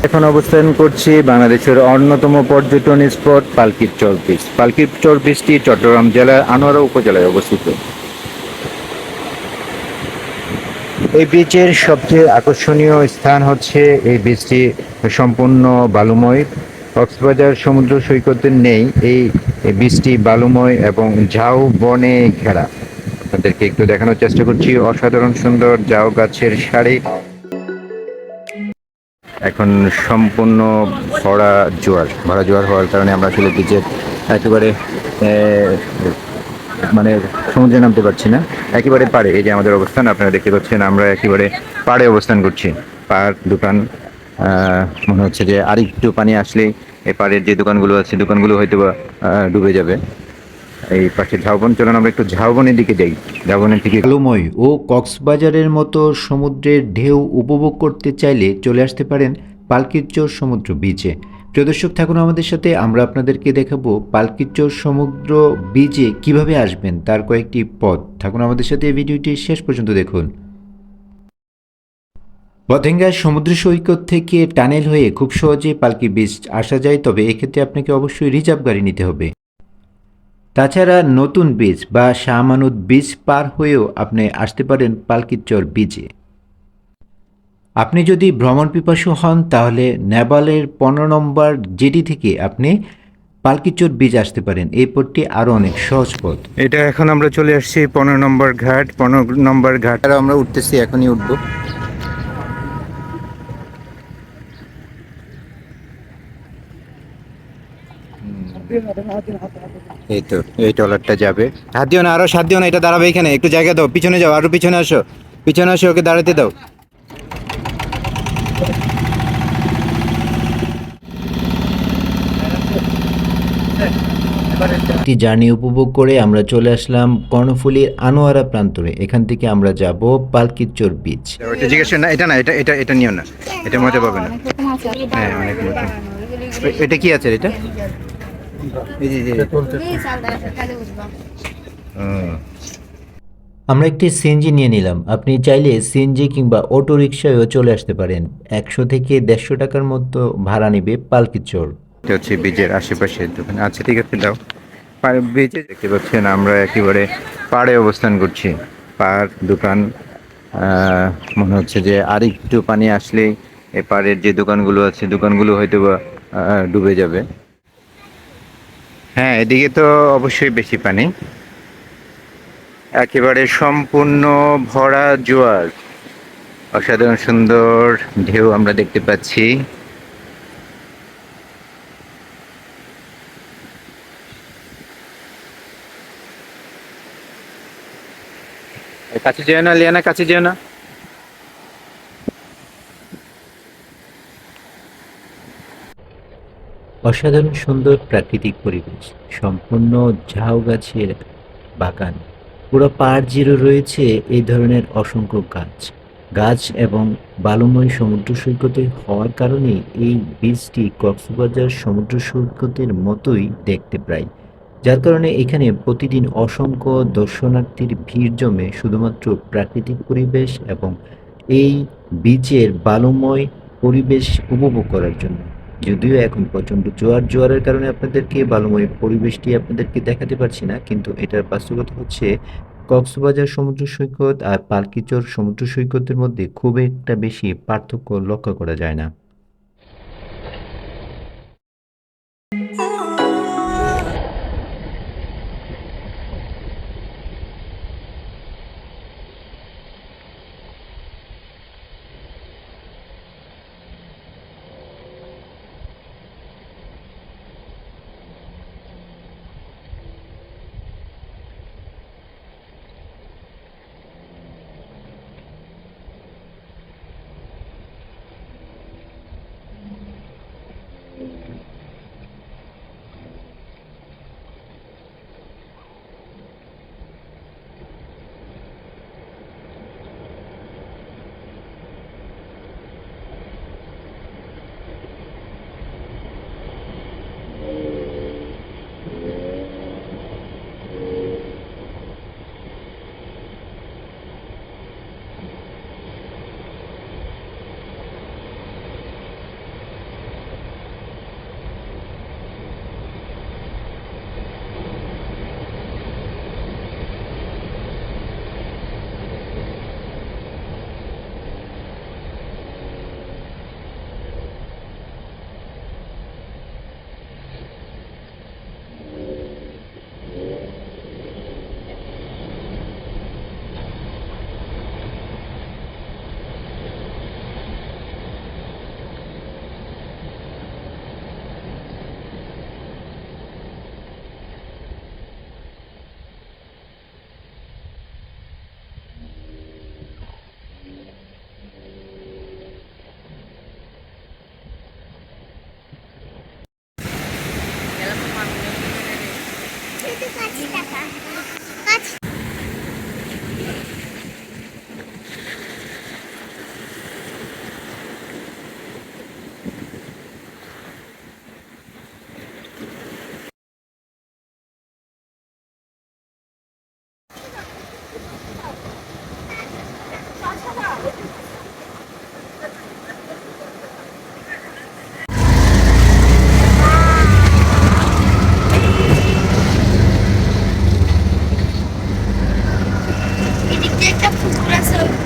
এখন অবস্থান করছি বাংলাদেশের অন্যতম পর্যটন স্পট পালকির চর বিচ। পালকির চর বিচটি চট্টগ্রাম জেলার আনোয়ারা উপজেলায় অবস্থিত। এই বিচের সবচেয়ে আকর্ষণীয় স্থান হচ্ছে এই বিচটি সম্পূর্ণ বালুময়। কক্সবাজার সমুদ্র সৈকতের নেই এই বিচটি বালুময় এবং ঝাউ বনে ঘেরা। আপনাদেরকে একটু দেখানোর চেষ্টা করছি, অসাধারণ সুন্দর ঝাউ গাছের সারি। এখন সম্পূর্ণ ভরা জোয়ার হওয়ার কারণে আমরা আসলে বিচের একেবারে মানে সমুদ্রে নামতে পারছি না। একেবারে পাড়ে এই যে আমাদের অবস্থান, আপনারা দেখতে পাচ্ছেন আমরা একেবারে পাড়ে অবস্থান করছি। পাড় দোকান, মনে হচ্ছে যে আরেকটু পানি আসলেই এই পাড়ের যে দোকানগুলো আছে দোকানগুলো হয়তো বা ডুবে যাবে। এই পাশে ঝাউবন, চলুন আমরা একটু ঝাউবনের দিকে যাই। ঝাউবনের দিকে আলুময় ও কক্সবাজারের মতো সমুদ্রের ঢেউ উপভোগ করতে চাইলে চলে আসতে পারেন পালকিরচর সমুদ্র বিচে। প্রিয় দর্শক, থাকুন আমাদের সাথে, আমরা আপনাদেরকে দেখাবো পালকিরচর সমুদ্র বিচে কিভাবে আসবেন তার কয়েকটি পথ। থাকুন আমাদের সাথে, এই ভিডিওটি শেষ পর্যন্ত দেখুন। পতেঙ্গার সমুদ্র সৈকত থেকে টানেল হয়ে খুব সহজে পালকি বিচ আসা যায়, তবে এক্ষেত্রে আপনাকে অবশ্যই রিজার্ভ গাড়ি নিতে হবে। তাছাড়া নতুন বীজ বা শাহ আমানত বীজ পার হয়েও আপনি আসতে পারেন পালকিরচর বীচে। আপনি যদি ভ্রমণ পিপাসু হন তাহলে নেপালের 15 নম্বর জেটি থেকে আপনি পালকিরচর বীচ আসতে পারেন। এই পথটি আরও অনেক সহজ পথ। এটা এখন আমরা চলে আসছি 15 নম্বর ঘাট। 15 নম্বর ঘাট আর আমরা উঠতেছি, এখনই উঠবো। এই তো এই ট্রলারটা যাবে। হাত দিও না, আরো সাত দিও না, এটা দাঁড়াবে এখানে। একটু জায়গা দাও, পিছনে যাও, আরো পিছনে আসো, পিছনে আসো, ওকে দাঁড়াতে দাও। একটি জার্নি উপভোগ করে আমরা চলে আসলাম কর্ণফুলীর আনোয়ারা প্রান্তরে। এখান থেকে আমরা যাব পালকিরচর বিচ। এটা জিজ্ঞেস না, এটা না, এটা এটা এটা নিও না, এটা মজা পাবে না। হ্যাঁ, অনেক মজা। এটা কি আছে এটা? এই যে আমরা একটি সিএনজি নিয়ে নিলাম। আপনি চাইলে সিএনজি কিংবা অটো রিক্সায়ও চলে আসতে পারেন। 100 থেকে 150 টাকার মতো ভাড়া নেবে পালকিচর। এটা হচ্ছে বীজের আশেপাশের দোকান। আচ্ছা ঠিক আছে, দাও। বীজে দেখতে পাচ্ছেন আমরা একেবারে পাড়ে অবস্থান করছি। পাড় দোকান, মনে হচ্ছে যে আরেকটু পানি আসলেই এই পাড়ের যে দোকানগুলো আছে দোকানগুলো হয়তো বা ডুবে যাবে। হ্যাঁ, এদিকে তো অবশ্যই বেশি পানি, একেবারে সম্পূর্ণ ভরা জোয়ার। অসাধারণ সুন্দর ঢেউ আমরা দেখতে পাচ্ছি। কাছে যেও না লিয়ানা, কাছে যেও না। অসাধারণ সুন্দর প্রাকৃতিক পরিবেশ, সম্পূর্ণ ঝাউ গাছের বাগান। পুরো পাড় জুড়ে রয়েছে এই ধরনের অসংখ্য গাছ। গাছ এবং বালুময় সমুদ্র সৈকতে হওয়ার কারণে এই বীচটি কক্সবাজার সমুদ্র সৈকতের মতোই দেখতে প্রায়। যার কারণে এখানে প্রতিদিন অসংখ্য দর্শনার্থীর ভিড় জমে শুধুমাত্র প্রাকৃতিক পরিবেশ এবং এই বিচের বালুময় পরিবেশ উপভোগ করার জন্য। যদিও এখন প্রচণ্ড জোয়ারের কারণে আপনাদেরকে বালুময় পরিবেশটি আপনাদেরকে দেখাতে পারছি না, কিন্তু এটার বাস্তবতা হচ্ছে কক্সবাজার সমুদ্র সৈকত আর পালকিচর সমুদ্র সৈকতের মধ্যে খুব একটা বেশি পার্থক্য লক্ষ্য করা যায় না। একটা পুকুর আছে ওই